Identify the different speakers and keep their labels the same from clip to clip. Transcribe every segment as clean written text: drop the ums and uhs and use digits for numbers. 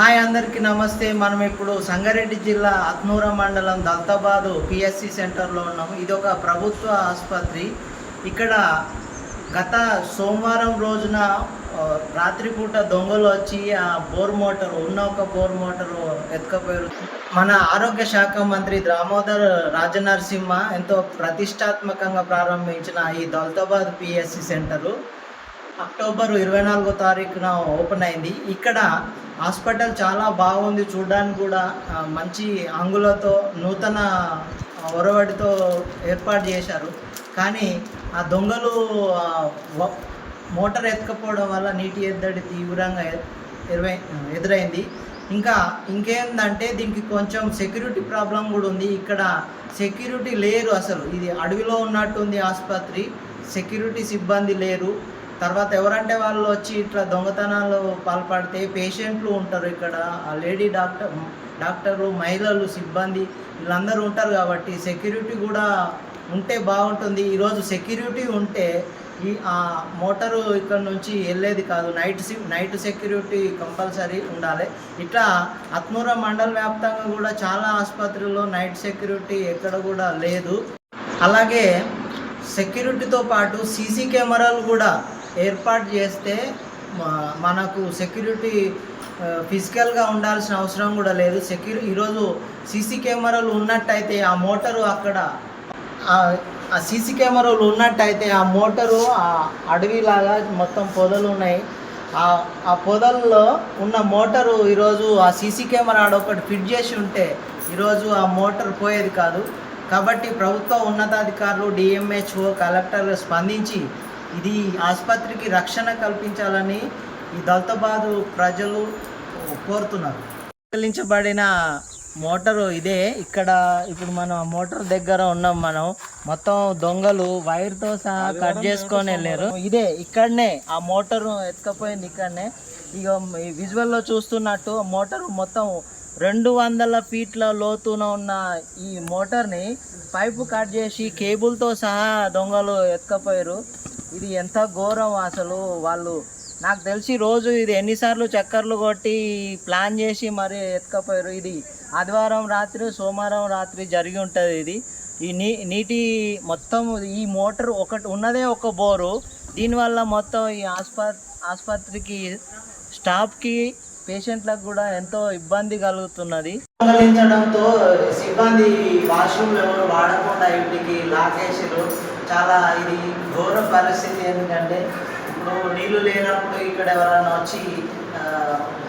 Speaker 1: Hi అందరికీ నమస్తే. మనం ఇప్పుడు సంగారెడ్డి జిల్లా అత్నూర మండలం దల్తాబాదు పిఎస్సి సెంటర్లో ఉన్నాము. ఇది ఒక ప్రభుత్వ ఆసుపత్రి. ఇక్కడ గత సోమవారం రోజున రాత్రిపూట దొంగలు వచ్చి ఆ బోర్ మోటారు ఒక బోర్ మోటారు ఎత్తుకపోయారు. మన ఆరోగ్య శాఖ మంత్రి దామోదర్ రాజనరసింహ ఎంతో ప్రతిష్టాత్మకంగా ప్రారంభించిన ఈ దల్తాబాద్ పిఎస్సి సెంటరు అక్టోబర్ 24వ తారీఖున ఓపెన్ అయింది. ఇక్కడ హాస్పిటల్ చాలా బాగుంది, చూడడానికి కూడా మంచి అంగులతో నూతన ఒరవడితో ఏర్పాటు చేశారు. కానీ ఆ దొంగలు మోటార్ ఎత్తుకపోవడం వల్ల నీటి ఎద్దడి తీవ్రంగా ఎదురైంది. ఇంకేందంటే దీనికి కొంచెం సెక్యూరిటీ ప్రాబ్లం కూడా ఉంది. ఇక్కడ సెక్యూరిటీ లేరు, అసలు ఇది అడవిలో ఉన్నట్టుంది ఆసుపత్రి. సెక్యూరిటీ సిబ్బంది లేరు. తర్వాత ఎవరంటే వాళ్ళు వచ్చి ఇట్లా దొంగతనాలు పాల్పడితే పేషెంట్లు ఉంటారు ఇక్కడ, లేడీ డాక్టర్లు, మహిళలు, సిబ్బంది వీళ్ళందరూ ఉంటారు. కాబట్టి సెక్యూరిటీ కూడా ఉంటే బాగుంటుంది. ఈరోజు సెక్యూరిటీ ఉంటే ఆ మోటారు ఇక్కడ నుంచి వెళ్ళేది కాదు. నైట్ సెక్యూరిటీ కంపల్సరీ ఉండాలి. ఇట్లా అత్నూర మండల వ్యాప్తంగా కూడా చాలా ఆసుపత్రుల్లో నైట్ సెక్యూరిటీ ఎక్కడ కూడా లేదు. అలాగే సెక్యూరిటీతో పాటు సీసీ కెమెరాలు కూడా ఏర్పాటు చేస్తే మనకు సెక్యూరిటీ ఫిజికల్గా ఉండాల్సిన అవసరం కూడా లేదు. ఈరోజు సీసీ కెమెరాలు ఉన్నట్టయితే ఆ మోటారు అక్కడ ఆ సీసీ కెమెరాలు ఉన్నట్టయితే ఆ మోటారు ఆ అడవిలాగా మొత్తం పొదలు ఉన్నాయి. ఆ పొదల్లో ఉన్న మోటారు ఈరోజు ఆ సీసీ కెమెరా ఒకటి ఫిట్ చేసి ఉంటే ఈరోజు ఆ మోటార్ పోయేది కాదు. కాబట్టి ప్రభుత్వ ఉన్నతాధికారులు, డిఎంహెచ్ఓ, కలెక్టర్లు స్పందించి ఇది ఆసుపత్రికి రక్షణ కల్పించాలని ఈ దల్తాబాదు ప్రజలు కోరుతున్నారు. పరిశీలించబడిన మోటారు ఇదే. ఇక్కడ ఇప్పుడు మనం మోటార్ దగ్గర ఉన్నాం. మనం మొత్తం దొంగలు వైర్తో సహా కట్ చేసుకొని వెళ్ళారు. ఇదే ఇక్కడనే ఆ మోటారు ఎత్తుకపోయింది. ఇక్కడనే ఇక విజువల్లో చూస్తున్నట్టు మోటారు మొత్తం 200 ఫీట్ల లోతున ఉన్న ఈ మోటార్ని పైపు కట్ చేసి కేబుల్తో సహా దొంగలు ఎత్తుకపోయారు. ఇది ఎంత ఘోరం అసలు. వాళ్ళు నాకు తెలిసి రోజు ఇది ఎన్నిసార్లు చక్కర్లు కొట్టి ప్లాన్ చేసి మరి ఎత్తుకపోయారు. ఇది ఆదివారం రాత్రి, సోమవారం రాత్రి జరిగి ఉంటుంది. ఇది ఈ నీటి మొత్తం ఈ మోటార్ ఉన్నదే ఒక బోరు. దీనివల్ల మొత్తం ఈ ఆసుపత్రికి స్టాఫ్కి, పేషెంట్లకు కూడా ఎంతో ఇబ్బంది కలుగుతున్నది. దొంగలించడంతో సిబ్బంది వాష్రూమ్ ఎవరు వాడకుండా ఇంటికి లాకేసారు. చాలా ఇది ఘోర పరిస్థితి. ఎందుకంటే ఇప్పుడు నీళ్ళు లేనప్పుడు ఇక్కడ ఎవరైనా వచ్చి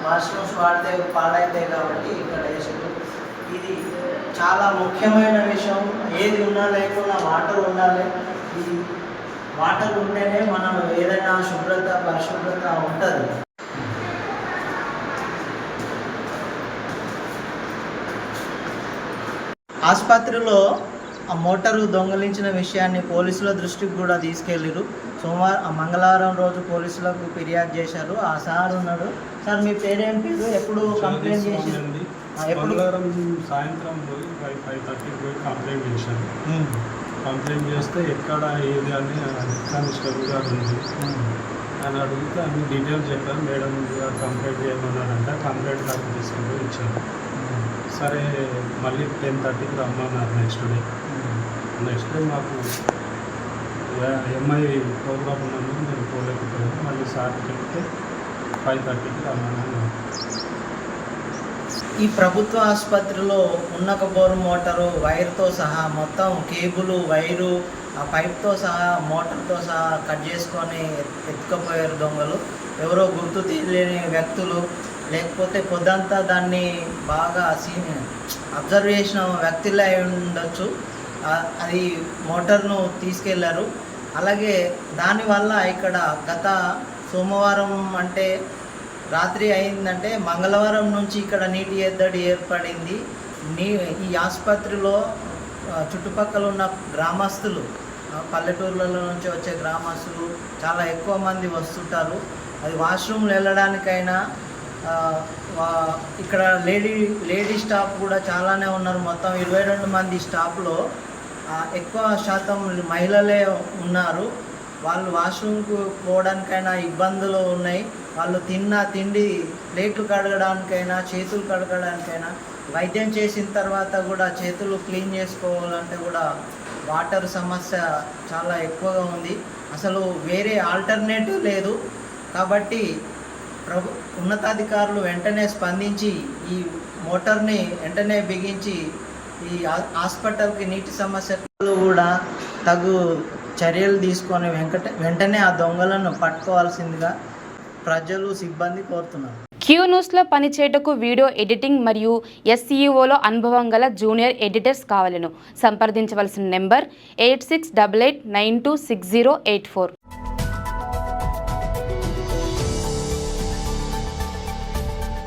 Speaker 1: వాష్రూమ్స్ వాడితే పాడైతాయి కాబట్టి ఇక్కడ వేసారు. ఇది చాలా ముఖ్యమైన విషయం. ఏది ఉన్నా లేకున్నా వాటర్ ఉండాలి. ఇది వాటర్ ఉంటేనే మనం ఏదైనా పరిశుభ్రత ఉంటుంది. ఆసుపత్రిలో ఆ మోటారు దొంగలించిన విషయాన్ని పోలీసుల దృష్టికి కూడా తీసుకెళ్ళారు. మంగళవారం రోజు పోలీసులకు ఫిర్యాదు చేశారు. ఆ సార్ ఉన్నాడు. సార్ మీ పేరేం పేరు? ఎప్పుడు కంప్లైంట్ చేశారు?
Speaker 2: మంగళవారం సాయంత్రం పోయి 5:30 పోయి కంప్లైంట్ చేశాను. కంప్లైంట్ చేస్తే ఎక్కడ ఏది అని కానిస్టేబుల్ గారు ఉంది అని అడిగితే అన్ని డీటెయిల్స్ చెప్పాను. మేడం గారు కంప్లైంట్ చేయమన్నారంట. కంప్లైంట్ కార్డు తీసుకొని ఇచ్చాను. సరే మళ్ళీ 10:30కి రమ్మన్నారు నెక్స్ట్ డే. మాకు ఎంఐ ప్రోగ్రామ్ ఉన్నందుకు నేను పోలేకపోయాను. మళ్ళీ సార్ చెప్తే 5:30కి రమ్మన్నారు.
Speaker 1: ఈ ప్రభుత్వ ఆసుపత్రిలో ఒక బోర్ మోటారు వైర్తో సహా మొత్తం కేబుల్, వైరు, ఆ పైప్తో సహా మోటార్తో సహా కట్ చేసుకొని ఎత్తుకపోయారు దొంగలు. ఎవరో గుర్తు తెలియని వ్యక్తులు, లేకపోతే పొద్దంతా దాన్ని బాగా అబ్జర్వ్ చేసిన వ్యక్తులే అయి ఉండొచ్చు. అది మోటార్ను తీసుకెళ్లారు. అలాగే దానివల్ల ఇక్కడ గత సోమవారం అంటే రాత్రి అయిందంటే మంగళవారం నుంచి ఇక్కడ నీటి ఎద్దడి ఏర్పడింది. ఈ ఆసుపత్రిలో చుట్టుపక్కల ఉన్న గ్రామస్తులు, పల్లెటూర్లలో నుంచి వచ్చే గ్రామస్తులు చాలా ఎక్కువ మంది వస్తుంటారు. అది వాష్రూమ్లు వెళ్ళడానికైనా ఇక్కడ లేడీ స్టాఫ్ కూడా చాలానే ఉన్నారు. మొత్తం 22 మంది స్టాఫ్లో ఎక్కువ శాతం మహిళలే ఉన్నారు. వాళ్ళు వాష్రూమ్కు పోవడానికైనా ఇబ్బందులు ఉన్నాయి. వాళ్ళు తిన్న తిండి ప్లేట్లు కడగడానికైనా చేతులు కడగడానికైనా వైద్యం చేసిన తర్వాత కూడా చేతులు క్లీన్ చేసుకోవాలంటే కూడా వాటర్ సమస్య చాలా ఎక్కువగా ఉంది. అసలు వేరే ఆల్టర్నేటివ్ లేదు. కాబట్టి ఉన్నతాధికారులు వెంటనే స్పందించి ఈ మోటార్ని వెంటనే బిగించి ఈ హాస్పిటల్కి నీటి సమస్యలు కూడా తగు చర్యలు తీసుకొని వెంటనే ఆ దొంగలను పట్టుకోవాల్సిందిగా ప్రజలు సిబ్బంది కోరుతున్నారు.
Speaker 3: క్యూ న్యూస్లో పనిచేయటకు వీడియో ఎడిటింగ్ మరియు SEOలో అనుభవం గల జూనియర్ ఎడిటర్స్ కావాలను. సంప్రదించవలసిన నెంబర్ 8688926084.